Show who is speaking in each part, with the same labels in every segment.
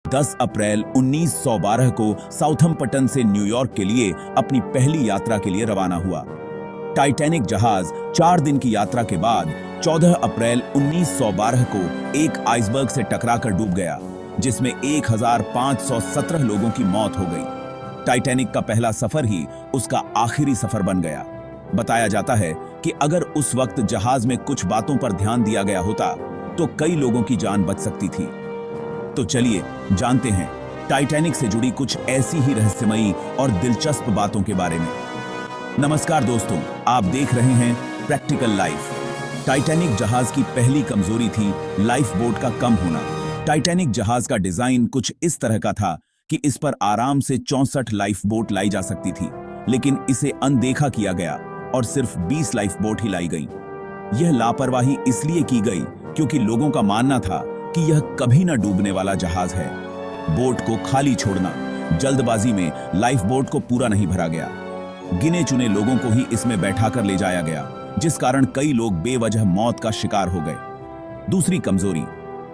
Speaker 1: 10 अप्रैल 1912 को साउथम्पटन से न्यूयॉर्क के लिए अपनी पहली यात्रा के लिए रवाना हुआ। टाइटैनिक जहाज 4 दिन की यात्रा के बाद 14 अप्रैल 1912 को एक आइसबर्ग से टकराकर डूब गया, जिसमें 1517 लोगों की मौत हो गई। टाइटैनिक का पहला सफर ही उसका आखिरी सफर बन गया। बताया जाता है कि अगर उस वक्त जहाज में कुछ बातों पर ध्यान दिया गया होता तो कई लोगों की जान बच सकती थी। तो चलिए जानते हैं टाइटैनिक से जुड़ी कुछ ऐसी ही रहस्यमयी और दिलचस्प बातों के बारे में। नमस्कार दोस्तों, आप देख रहे हैं प्रैक्टिकल लाइफ। टाइटैनिक जहाज की पहली कमजोरी थी लाइफ बोट का कम होना। टाइटैनिक जहाज का डिजाइन कुछ इस तरह का था कि इस पर आराम से 64 लाइफ बोट लाई जा सकती थी, लेकिन इसे अनदेखा किया गया और सिर्फ 20 लाइफ बोट ही लाई गई। यह लापरवाही इसलिए की गई क्योंकि लोगों का मानना था कि यह कभी न डूबने वाला जहाज है। बोट को खाली छोड़ना, जल्दबाजी में लाइफ बोट को पूरा नहीं भरा गया। गिने चुने लोगों को ही इसमें बैठाकर ले जाया गया, जिस कारण कई लोग बेवजह मौत का शिकार हो गए। दूसरी कमजोरी,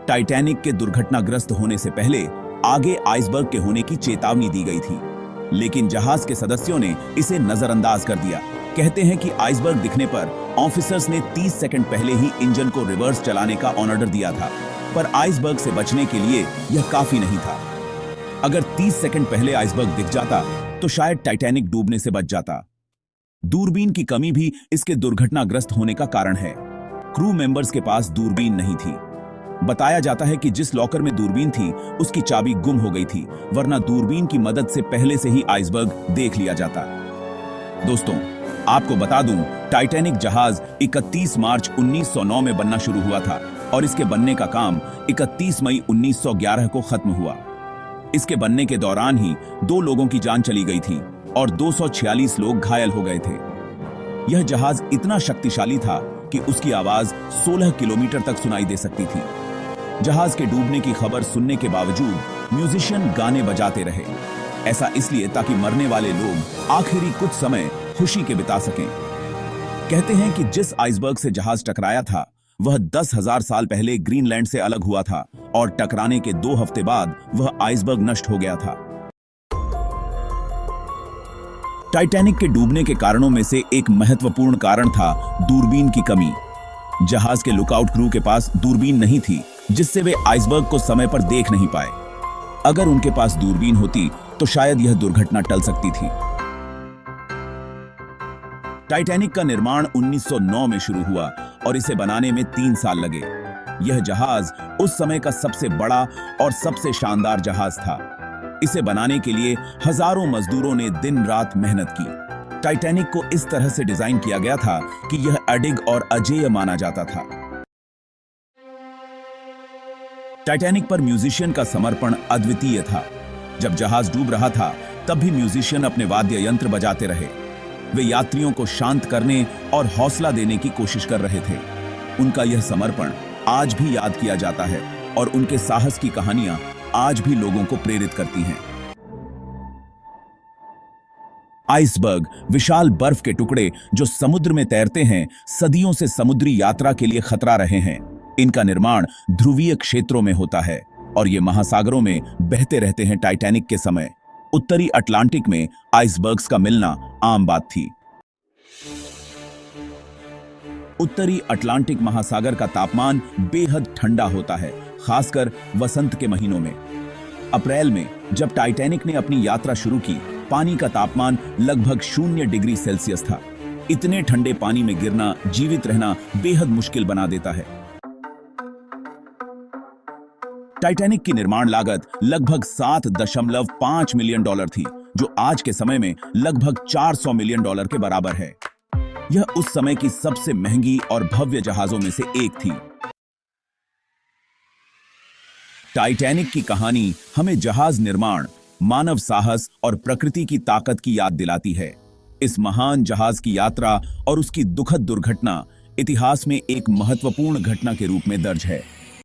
Speaker 1: टाइटैनिक के दुर्घटनाग्रस्त होने से पहले आगे आइसबर्ग के होने की चेतावनी दी गई थी, लेकिन जहाज के सदस्यों ने इसे नजरअंदाज कर दिया। कहते हैं कि आइसबर्ग दिखने पर ऑफिसर्स ने 30 सेकंड पहले ही इंजन को रिवर्स चलाने का ऑर्डर दिया था, पर आइसबर्ग से बचने के लिए यह काफी नहीं था। अगर 30 सेकंड पहले आइसबर्ग दिख जाता तो शायद टाइटैनिक डूबने से बच जाता। दूरबीन की कमी भी इसके दुर्घटनाग्रस्त होने का कारण है। क्रू मेंबर्स के पास दूरबीन नहीं थी। बताया जाता है कि जिस लॉकर में दूरबीन थी उसकी चाबी गुम हो गई थी, वरना दूरबीन की मदद से पहले से ही आइसबर्ग देख लिया जाता। दोस्तों, आपको बता दूं, टाइटैनिक जहाज 31 मार्च 1909 में बनना शुरू हुआ था और इसके बनने का काम 31 मई 1911 को खत्म हुआ। इसके बनने के दौरान ही 2 लोगों की जान चली गई थी और 246 लोग घायल हो गए थे। यह जहाज इतना शक्तिशाली था कि उसकी आवाज 16 किलोमीटर तक सुनाई दे सकती थी। जहाज के डूबने की खबर सुनने के बावजूद म्यूजिशियन गाने बजाते रहे। ऐसा इसलिए ताकि मरने वाले लोग आखिरी कुछ समय खुशी के बिता सकें। कहते हैं कि जिस आइसबर्ग से जहाज टकराया था वह 10,000 साल पहले ग्रीनलैंड से अलग हुआ था और टकराने के 2 हफ्ते बाद वह आइसबर्ग नष्ट हो गया था। टाइटैनिक के डूबने के कारणों में से एक महत्वपूर्ण कारण था दूरबीन की कमी। जहाज के लुकआउट क्रू के पास दूरबीन नहीं थी, जिससे वे आइसबर्ग को समय पर देख नहीं पाए। अगर उनके पास दूरबीन होती तो शायद यह दुर्घटना टल सकती थी। टाइटैनिक का निर्माण 1909 में शुरू हुआ और इसे बनाने में 3 साल लगे। यह जहाज उस समय का सबसे बड़ा और सबसे शानदार जहाज था। इसे बनाने के लिए हजारों मजदूरों ने दिन रात मेहनत की। टाइटैनिक को इस तरह से डिजाइन किया गया था कि यह अडिग और अजेय माना जाता था। टाइटैनिक पर म्यूजिशियन का समर्पण अद्वितीय था। जब जहाज डूब रहा था तब भी म्यूजिशियन अपने वाद्य यंत्र बजाते रहे। वे यात्रियों को शांत करने और हौसला देने की कोशिश कर रहे थे। उनका यह समर्पण आज भी याद किया जाता है और उनके साहस की कहानियां आज भी लोगों को प्रेरित करती हैं। आइसबर्ग विशाल बर्फ के टुकड़े जो समुद्र में तैरते हैं, सदियों से समुद्री यात्रा के लिए खतरा रहे हैं। इनका निर्माण ध्रुवीय क्षेत्रों में होता है और ये महासागरों में बहते रहते हैं। टाइटैनिक के समय उत्तरी अटलांटिक में आइसबर्ग्स का मिलना आम बात थी। उत्तरी अटलांटिक महासागर का तापमान बेहद ठंडा होता है, खासकर वसंत के महीनों में। अप्रैल में जब टाइटैनिक ने अपनी यात्रा शुरू की, पानी का तापमान लगभग 0 डिग्री सेल्सियस था। इतने ठंडे पानी में गिरना, जीवित रहना बेहद मुश्किल बना देता है। टाइटैनिक की निर्माण लागत लगभग $7.5 मिलियन थी, जो आज के समय में लगभग $400 मिलियन के बराबर है। यह उस समय की सबसे महंगी और भव्य जहाजों में से एक थी। टाइटैनिक की कहानी हमें जहाज निर्माण, मानव साहस और प्रकृति की ताकत की याद दिलाती है। इस महान जहाज की यात्रा और उसकी दुखद दुर्घटना इतिहास में एक महत्वपूर्ण घटना के रूप में दर्ज है।